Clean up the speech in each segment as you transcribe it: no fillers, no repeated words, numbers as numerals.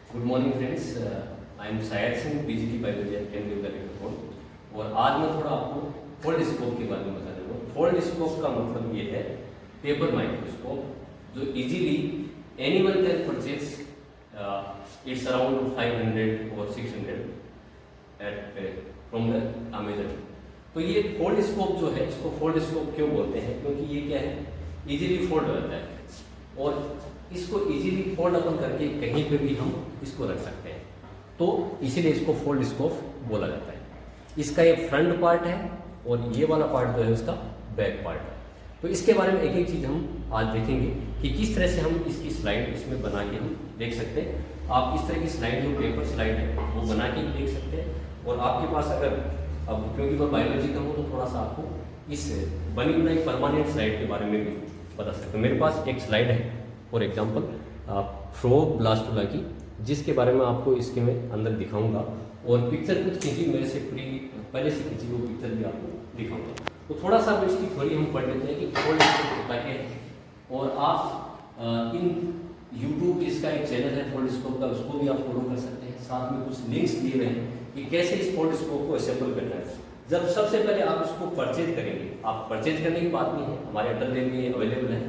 Good morning friends, I am Sayar Singh, PGT biology and chemical director. और आज मैं थोड़ा आपको फोल्ड स्कोप के बारे में बता दूँगा। फोल्ड स्कोप का मतलब ये है पेपर माइक्रोस्कोप जो easily anyone can purchase. It's around 500 और 600 एट फ्रॉम द अमेजन। तो ये फोल्ड स्कोप जो है, इसको फोल्ड स्कोप क्यों बोलते हैं? क्योंकि ये क्या है, इजीली फोल्ड रहता है और इसको इजीली फोल्ड अपन करके कहीं पे भी हम इसको रख सकते हैं, तो इसीलिए इसको फोल्ड स्कोप बोला जाता है। इसका ये फ्रंट पार्ट है और ये वाला पार्ट जो है उसका बैक पार्ट है। तो इसके बारे में एक एक चीज़ हम आज देखेंगे कि किस तरह से हम इसकी स्लाइड इसमें बना के हम देख सकते हैं। आप इस तरह की स्लाइड जो पेपर स्लाइड है वो बना के देख सकते हैं। और आपके पास अगर, अब क्योंकि मैं बायोलॉजी का हूँ तो थोड़ा सा आपको इस बनी बनाई परमानेंट स्लाइड के बारे में भी बता सकते हैं। मेरे पास एक स्लाइड है फॉर एग्जाम्पल फ्लोब्लास्टुला की, जिसके बारे में आपको इसके में अंदर दिखाऊंगा। और पिक्चर कुछ खींची मेरे से पहले से खींची वो पिक्चर भी आपको दिखाऊंगा। तो थोड़ा सा इसकी थोड़ी हम पढ़ लेते हैं कि फोल्ड स्कोप होता क्या है। और आप इन यूट्यूब इसका एक चैनल है फोल्ड स्कोप का, उसको भी आप फॉलो कर सकते हैं। साथ में कुछ लिंक्स दिए हुए हैं कि कैसे इस फोल्ड स्कोप को असेंबल करना है। जब सबसे पहले आप इसको परचेज करेंगे, आप परचेज करने की बात नहीं है, हमारे अड्डा में अवेलेबल है।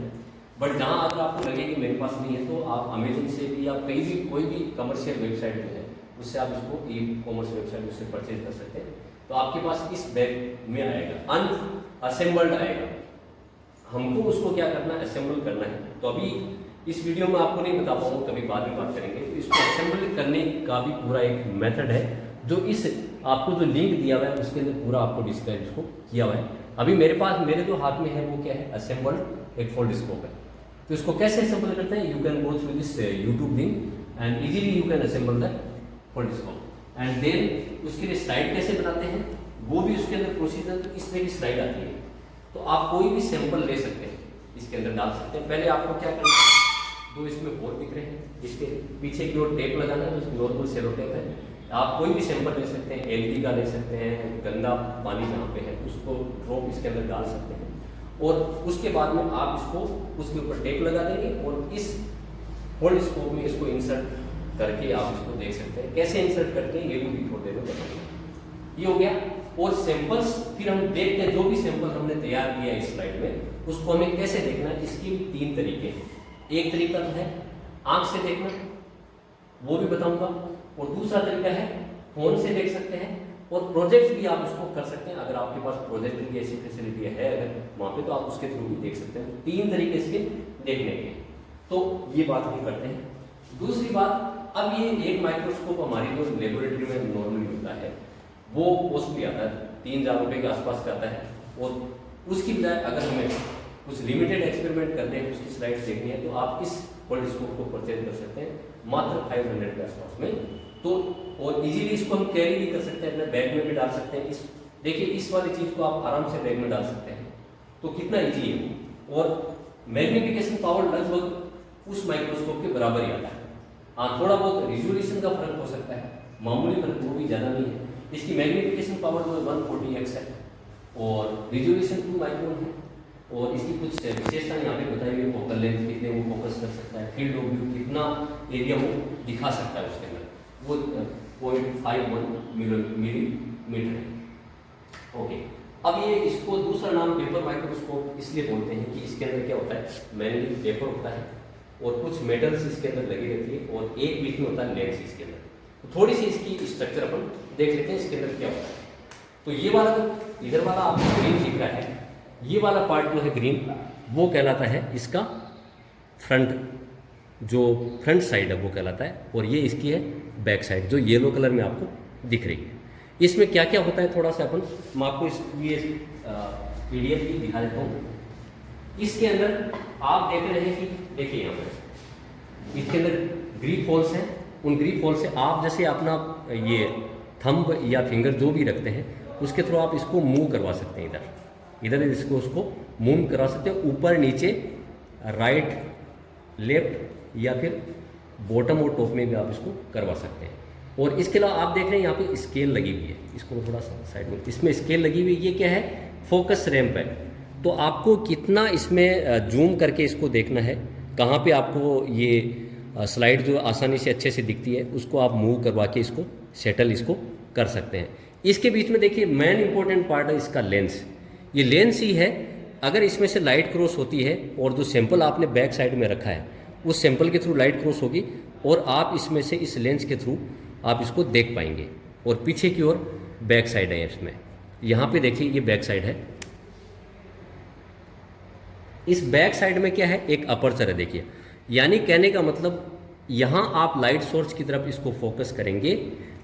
बट जहाँ अगर आपको लगे कि मेरे पास नहीं है तो आप अमेजन से भी या कहीं भी कोई भी कमर्शियल वेबसाइट जो है उससे आप इसको ई कॉमर्स वेबसाइट उससे परचेज कर सकते हैं। तो आपके पास इस बैग में आएगा, अनअसेंबल्ड आएगा। हमको उसको क्या करना है, असेंबल करना है। तो अभी इस वीडियो में आपको नहीं बता पाऊंगा, कभी बाद में बात करेंगे। तो इसको असेंबल करने का भी पूरा एक मेथड है जो इस आपको जो लिंक दिया हुआ है उसके अंदर पूरा आपको डिस्क्राइब इसको किया हुआ है। अभी मेरे पास मेरे जो हाथ में है वो क्या है, असेंबल्ड एक फोल्ड स्कोप है। तो इसको कैसे असेंबल करते हैं, you can go through this YouTube link and easily you can assemble the Foldscope. And then उसके लिए स्लाइड कैसे बनाते हैं वो भी उसके अंदर प्रोसीजर। तो इस तरह की स्लाइड आती है, तो आप कोई भी सैंपल ले सकते हैं, इसके अंदर डाल सकते हैं। पहले आपको क्या करना है, दो इसमें होल दिख रहे हैं, इसके पीछे की ओर टेप लगाना है, जो नॉर्मल सेलो टेप है। आप कोई भी सैंपल ले सकते हैं, एलपी का ले सकते हैं, गंदा पानी जहाँ पे है उसको ड्रॉप इसके अंदर डाल सकते हैं। और उसके बाद में आप इसको उसके ऊपर टेप लगा देंगे और इस फोल्ड स्कोप में इसको इंसर्ट करके आप इसको देख सकते हैं। कैसे इंसर्ट करते हैं ये भी थोड़ी देर में बताएंगे। ये हो गया। और सैंपल्स फिर हम देखते हैं, जो भी सैंपल हमने तैयार किया है इस स्लाइड में उसको हमें कैसे देखना है। इसके भी तीन तरीके हैं। एक तरीका तो है आंख से देखना, वो भी बताऊंगा। और दूसरा तरीका है फोन से देख सकते हैं। और प्रोजेक्ट भी आप उसको कर सकते हैं, अगर आपके पास प्रोजेक्ट की ऐसी फैसिलिटी है अगर वहाँ पे, तो आप उसके थ्रू भी देख सकते हैं। तीन तरीके इसके देखने के। तो ये बात हम करते हैं। दूसरी बात, अब ये एक माइक्रोस्कोप हमारी जो लेबोरेटरी में नॉर्मली होता है वो कॉस्टली आता है, 3000 रुपये के आसपास का आता है। और उसकी बजाय अगर हमें कुछ लिमिटेड एक्सपेरिमेंट करने हैं, उसकी स्लाइड्स देखनी है, तो आप इस फोल्ड स्कोप को परचेज कर सकते हैं मात्र 500 के आसपास में। तो और इजीली इसको हम कैरी भी कर सकते हैं, अपने बैग में भी डाल सकते हैं। इस देखिए इस वाली चीज़ को आप आराम से बैग में डाल सकते हैं, तो कितना इजी है। और मैग्निफिकेशन पावर लगभग उस माइक्रोस्कोप के बराबर ही आता है। हाँ, थोड़ा बहुत रिजोल्यूशन का फर्क हो सकता है, मामूली फर्क, वो भी ज़्यादा नहीं है। इसकी मैग्निफिकेशन पावर जो 140x है और रिजोल्यूशन 2 माइक्रोन है। और इसकी कुछ विशेषता यहाँ पे बताई हुई, फोकल लेंथ कितने वो फोकस कर सकता है, फील्ड ऑफ व्यू कितना एरिया वो दिखा सकता है उसके अंदर, वो 0.51 मिलीमीटर है। ओके, अब ये इसको दूसरा नाम पेपर माइक्रोस्कोप इसलिए बोलते हैं कि इसके अंदर क्या होता है, मेनली पेपर होता है और कुछ मेटल्स इसके अंदर लगी रहती है और एक बीच में होता है लेंस इसके अंदर। तो थोड़ी सी इसकी स्ट्रक्चर अपन देख लेते हैं इसके अंदर क्या होता है। तो ये वाला जो इधर वाला आपको ग्रीन दिख रहा है, ये वाला पार्ट जो है ग्रीन, वो कहलाता है इसका फ्रंट, जो फ्रंट साइड है वो कहलाता है। और ये इसकी है बैक साइड जो येलो कलर में आपको दिख रही है। इसमें क्या क्या होता है थोड़ा सा अपन, मैं आपको ये PDF भी दिखा देता हूँ। इसके अंदर आप देख रहे हैं कि देखिए यहाँ पर इसके अंदर ग्रिप होल्स हैं। उन ग्रिप होल से आप जैसे अपना ये थंब या फिंगर जो भी रखते हैं उसके थ्रू आप इसको मूव करवा सकते हैं। इधर इसको उसको मूव करवा सकते हैं, ऊपर नीचे, राइट लेफ्ट, या फिर बॉटम और टॉप में भी आप इसको करवा सकते हैं। और इसके अलावा आप देख रहे हैं यहाँ पे स्केल लगी हुई है, इसको थोड़ा सा साइड में, इसमें स्केल लगी हुई है। ये क्या है, फोकस रैंप है। तो आपको कितना इसमें जूम करके इसको देखना है, कहाँ पे आपको ये स्लाइड जो आसानी से अच्छे से दिखती है उसको आप मूव करवा के इसको सेटल इसको कर सकते हैं। इसके बीच में देखिए मेन इंपॉर्टेंट पार्ट है इसका लेंस। ये लेंस ही है, अगर इसमें से लाइट क्रॉस होती है और जो सैंपल आपने बैक साइड में रखा है उस सैंपल के थ्रू लाइट क्रॉस होगी और आप इसमें से इस लेंस के थ्रू आप इसको देख पाएंगे। और पीछे की ओर बैक साइड है इसमें, यहाँ पे देखिए ये बैक साइड है। इस बैक साइड में क्या है, एक अपर्चर है देखिए, यानी कहने का मतलब यहाँ आप लाइट सोर्स की तरफ इसको फोकस करेंगे,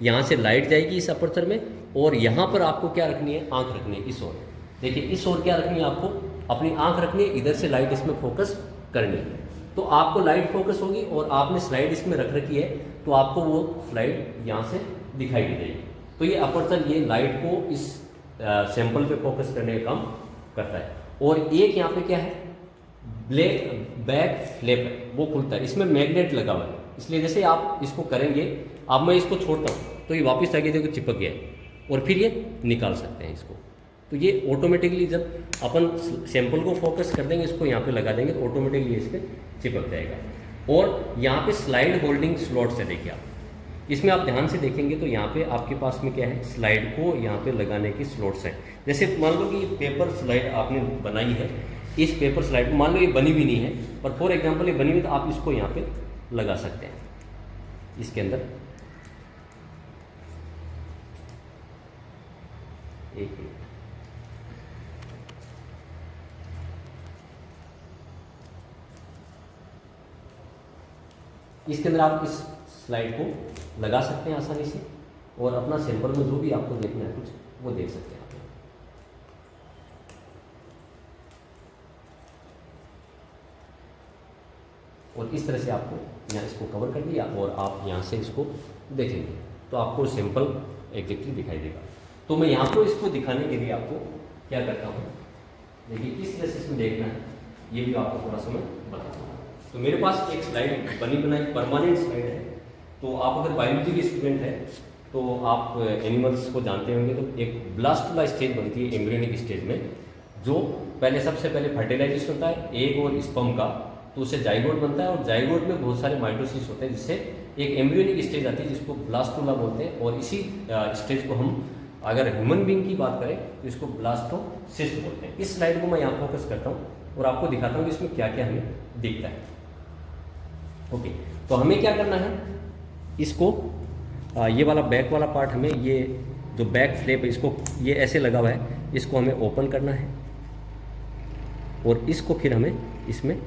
यहाँ से लाइट जाएगी इस अपर्चर में और यहाँ पर आपको क्या रखनी है, आंख रखनी है इस ओर। देखिए इस ओर क्या रखनी है, आपको अपनी आंख रखनी है, इधर से लाइट इसमें फोकस करनी है। तो आपको लाइट फोकस होगी और आपने स्लाइड इसमें रख रखी है तो आपको वो स्लाइड यहाँ से दिखाई दे देगी। तो ये अपर्चर ये लाइट को इस सैंपल पे फोकस करने का काम करता है। और एक यहाँ पे क्या है, बैक फ्लैप है, वो खुलता है, इसमें मैग्नेट लगा हुआ है, इसलिए जैसे आप इसको करेंगे, अब मैं इसको छोड़ता हूँ तो ये वापस आके देखो चिपक गया है और फिर ये निकाल सकते हैं इसको। तो ये ऑटोमेटिकली जब अपन सैंपल को फोकस कर देंगे, इसको यहाँ पे लगा देंगे तो ऑटोमेटिकली इस पर चिपक जाएगा। और यहाँ पे स्लाइड होल्डिंग स्लॉट्स है, देखिए आप इसमें आप ध्यान से देखेंगे तो यहाँ पे आपके पास में क्या है, स्लाइड को यहाँ पे लगाने की स्लॉट्स हैं। जैसे मान लो कि पेपर स्लाइड आपने बनाई है, इस पेपर स्लाइड को मान लो ये बनी भी नहीं है पर फॉर एग्जांपल ये बनी हुई, तो आप इसको यहाँ पे लगा सकते हैं इसके अंदर। एक मिनट, इसके अंदर आप इस स्लाइड को लगा सकते हैं आसानी से और अपना सैंपल में जो भी आपको देखना है कुछ वो देख सकते हैं आप। और इस तरह से आपको यहाँ इसको कवर कर दिया और आप यहाँ से इसको देखेंगे तो आपको सैंपल एग्जैक्टली दिखाई देगा। तो मैं यहाँ पर इसको दिखाने के लिए आपको क्या करता हूँ, देखिए किस तरह से इसमें देखना है ये भी आपको थोड़ा सा मैं बताता हूँ। तो मेरे पास एक स्लाइड बनी बनाई परमानेंट स्लाइड है। तो आप अगर बायोलॉजी के स्टूडेंट हैं तो आप एनिमल्स को जानते होंगे, तो एक ब्लास्टुला स्टेज बनती है एम्ब्रियोनिक स्टेज में, जो सबसे पहले फर्टिलाइजेशन होता है एग और स्पर्म का, तो उससे जाइगोट बनता है और जाइगोट में बहुत सारे माइटोसिस होते हैं जिससे एक एम्ब्रियोनिक स्टेज आती है जिसको ब्लास्टुला बोलते हैं। और इसी स्टेज को हम अगर ह्यूमन बीइंग की बात करें तो इसको ब्लास्टोसिस्ट बोलते हैं। इस स्लाइड को मैं यहाँ फोकस करता हूँ और आपको दिखाता हूँ कि इसमें क्या क्या हमें दिखता है। ओके, तो हमें क्या करना है, इसको ये वाला बैक वाला पार्ट हमें, ये जो बैक फ्लैप है इसको ये ऐसे लगा हुआ है, इसको हमें ओपन करना है और इसको फिर हमें इसमें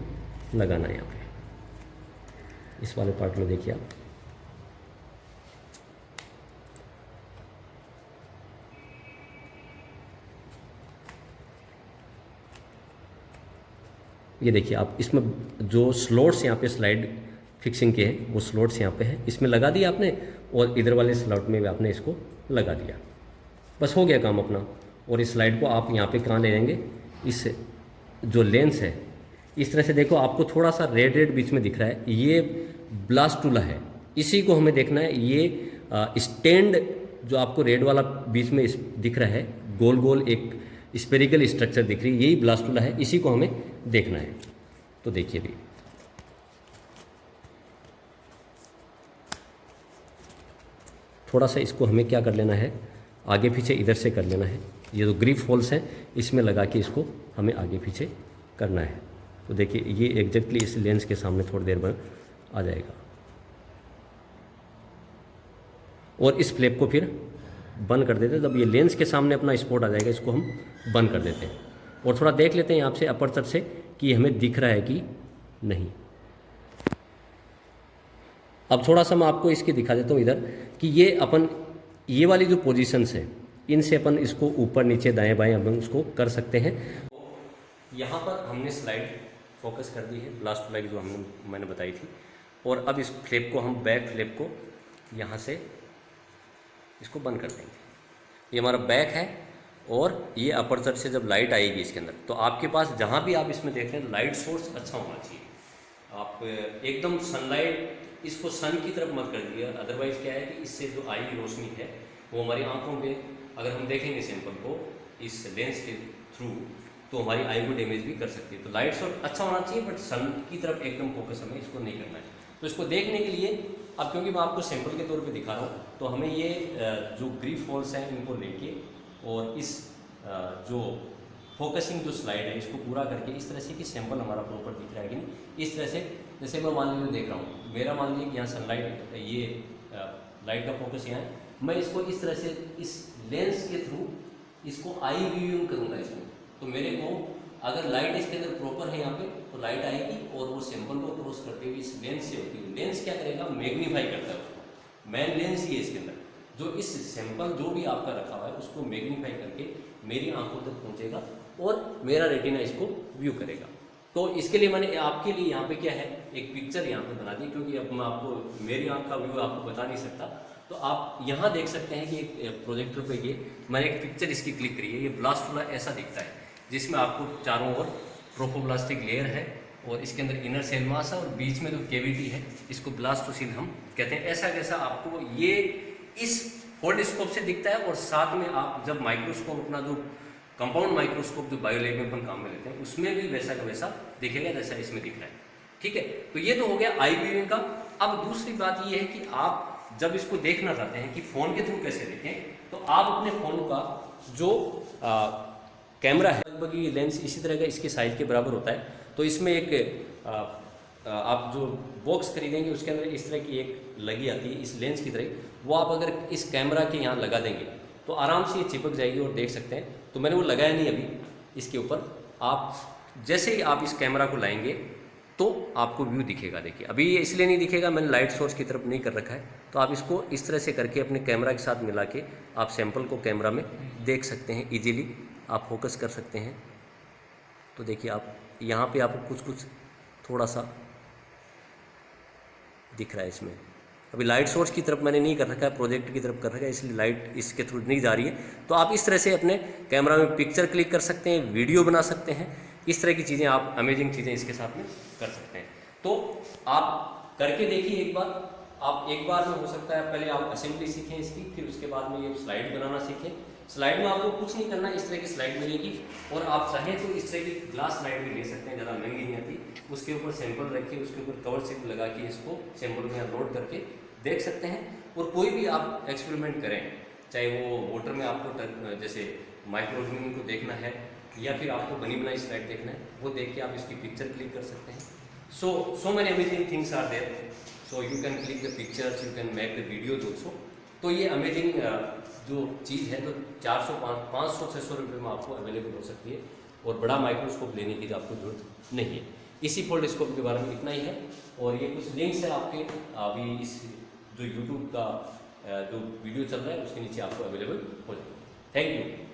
लगाना है। यहाँ पे इस वाले पार्ट में देखिए आप, ये देखिए आप, इसमें जो स्लॉट्स यहाँ पे स्लाइड फिक्सिंग के हैं वो स्लॉट्स यहाँ पे हैं, इसमें लगा दिया आपने और इधर वाले स्लॉट में भी आपने इसको लगा दिया, बस हो गया काम अपना। और इस स्लाइड को आप यहाँ पे कहाँ ले जाएंगे, इस जो लेंस है इस तरह से देखो, आपको थोड़ा सा रेड रेड बीच में दिख रहा है, ये ब्लास्टुला है, इसी को हमें देखना है। ये स्टैंड जो आपको रेड वाला बीच में दिख रहा है, गोल गोल एक स्पेरिकल स्ट्रक्चर दिख रही है, यही ब्लास्टुला है, इसी को हमें देखना है। तो देखिए भी थोड़ा सा इसको हमें क्या कर लेना है, आगे पीछे इधर से कर लेना है। ये जो ग्रिप होल्स हैं इसमें लगा के इसको हमें आगे पीछे करना है। तो देखिए ये एग्जैक्टली इस लेंस के सामने थोड़ी देर में आ जाएगा और इस फ्लैप को फिर बंद कर देते हैं। जब ये लेंस के सामने अपना स्पॉट आ जाएगा इसको हम बंद कर देते हैं और थोड़ा देख लेते हैं यहाँ से अपर्चर से कि हमें दिख रहा है कि नहीं। अब थोड़ा सा मैं आपको इसके दिखा देता हूँ इधर कि ये अपन ये वाली जो पोजीशंस है इनसे अपन इसको ऊपर नीचे दाएं बाएं अपन उसको कर सकते हैं। यहाँ पर हमने स्लाइड फोकस कर दी है ब्लास्टुला की जो मैंने बताई थी, और अब इस फ्लैप को हम बैक फ्लैप को यहाँ से इसको बंद कर देंगे। ये हमारा बैक है और ये अपर्चर से जब लाइट आएगी इसके अंदर तो आपके पास जहाँ भी आप इसमें देख रहे हैं लाइट सोर्स अच्छा होना चाहिए। आप एकदम सनलाइट इसको सन की तरफ मत कर दिए, अदरवाइज क्या है कि इससे जो आई की रोशनी है वो हमारी आंखों पे अगर हम देखेंगे सैंपल को इस लेंस के थ्रू तो हमारी आई को डैमेज भी कर सकती है। तो लाइट सोर्स अच्छा होना चाहिए बट सन की तरफ एकदम फोकस हमें इसको नहीं करना है। तो इसको देखने के लिए अब क्योंकि मैं आपको सैंपल के तौर पे दिखा रहा हूँ, तो हमें ये जो ग्रिप होल्स हैं इनको लेके और इस जो फोकसिंग जो स्लाइड है इसको पूरा करके इस तरह से कि सैंपल हमारा प्रॉपर दिख रहा है कि नहीं, इस तरह से जैसे मैं मान लीजिए देख रहा हूँ, मेरा मान लीजिए कि यहाँ सनलाइट ये लाइट का फोकस यहाँ है, मैं इसको इस तरह से इस लेंस के थ्रू इसको आई व्यूइंग करूँगा इसमें, तो मेरे को अगर लाइट इसके अंदर प्रॉपर है यहाँ पे तो लाइट आएगी और वो सैंपल को क्रॉस करते हुए इस लेंस से होती है, लेंस क्या करेगा, मैग्नीफाई करता है उसको, मेन लेंस ही है इसके अंदर, जो इस सैंपल जो भी आपका रखा हुआ है उसको मैग्नीफाई करके मेरी आंखों तक पहुँचेगा और मेरा रेटिना इसको व्यू करेगा। तो इसके लिए मैंने आपके लिए यहाँ पे क्या है एक पिक्चर यहाँ पे बना दी, क्योंकि अब मैं आपको मेरी आंख का व्यू आपको बता नहीं सकता, तो आप यहाँ देख सकते हैं कि एक प्रोजेक्टर पे ये मैंने एक पिक्चर इसकी क्लिक करी है। ये ब्लास्टुला ऐसा दिखता है जिसमें आपको चारों ओर ट्रोफोब्लास्टिक लेयर है और इसके अंदर इनर सेल मास है और बीच में जो कैविटी है इसको ब्लास्टोसिल हम कहते हैं। ऐसा कैसा आपको ये इस फोल्डस्कोप से दिखता है और साथ में आप जब माइक्रोस्कोप अपना जो कंपाउंड माइक्रोस्कोप जो बायोलैब में अपन काम में लेते हैं उसमें भी वैसा का वैसा दिखेगा जैसा इसमें दिख रहा है। ठीक है, तो ये तो हो गया आई व्यूइंग का। अब दूसरी बात ये है कि आप जब इसको देखना चाहते हैं कि फ़ोन के थ्रू कैसे देखें, तो आप अपने फ़ोन का जो कैमरा है लगभग ये लेंस इसी तरह का इसके साइज़ के बराबर होता है, तो इसमें एक आप जो बॉक्स खरीदेंगे उसके अंदर इस तरह की एक लगी आती है इस लेंस की तरह, वो आप अगर इस कैमरा के यहाँ लगा देंगे तो आराम से ये चिपक जाएगी और देख सकते हैं। तो मैंने वो लगाया नहीं अभी इसके ऊपर, आप जैसे ही आप इस कैमरा को लाएंगे तो आपको व्यू दिखेगा। देखिए अभी ये इसलिए नहीं दिखेगा, मैंने लाइट सोर्स की तरफ नहीं कर रखा है, तो आप इसको इस तरह से करके अपने कैमरा के साथ मिला के आप सैंपल को कैमरा में देख सकते हैं, इजीली आप फोकस कर सकते हैं। तो देखिए आप यहाँ पे आपको कुछ थोड़ा सा दिख रहा है इसमें। अभी लाइट सोर्स की तरफ मैंने नहीं कर रखा है, प्रोजेक्ट की तरफ कर रखा है, इसलिए लाइट इसके थ्रू नहीं जा रही है। तो आप इस तरह से अपने कैमरा में पिक्चर क्लिक कर सकते हैं, वीडियो बना सकते हैं, इस तरह की चीज़ें आप अमेजिंग चीज़ें इसके साथ में कर सकते हैं। तो आप करके देखिए एक बार, आप एक बार में हो सकता है पहले आप असेंबली सीखें इसकी, फिर उसके बाद में ये स्लाइड बनाना सीखें। स्लाइड में आपको कुछ नहीं करना, इस तरह की स्लाइड मिलेगी और आप चाहें तो इस तरह की ग्लास स्लाइड भी ले सकते हैं, ज़्यादा महंगी नहीं आती। उसके ऊपर सैंपल रखिए, उसके ऊपर कवर स्लिप लगा के इसको सैंपल में लोड करके देख सकते हैं। और कोई भी आप एक्सपेरिमेंट करें, चाहे वो वाटर में आपको जैसे माइक्रोऑर्गेनिज्म को देखना है या फिर आपको बनी बनाई स्लाइड देखना है, वो देख के आप इसकी पिक्चर क्लिक कर सकते हैं। So many amazing things are there, so you can click the pictures, you can make the videos also. तो ये अमेजिंग जो चीज़ है तो 400 500 600 रुपये में आपको अवेलेबल हो सकती है और बड़ा माइक्रोस्कोप लेने की आपको जरूरत नहीं है। इसी फोल्डस्कोप के बारे में इतना ही है और ये कुछ लिंक्स है आपके अभी इस जो यूट्यूब का जो वीडियो चल रहा है उसके नीचे आपको अवेलेबल हो जाएगा। Thank you.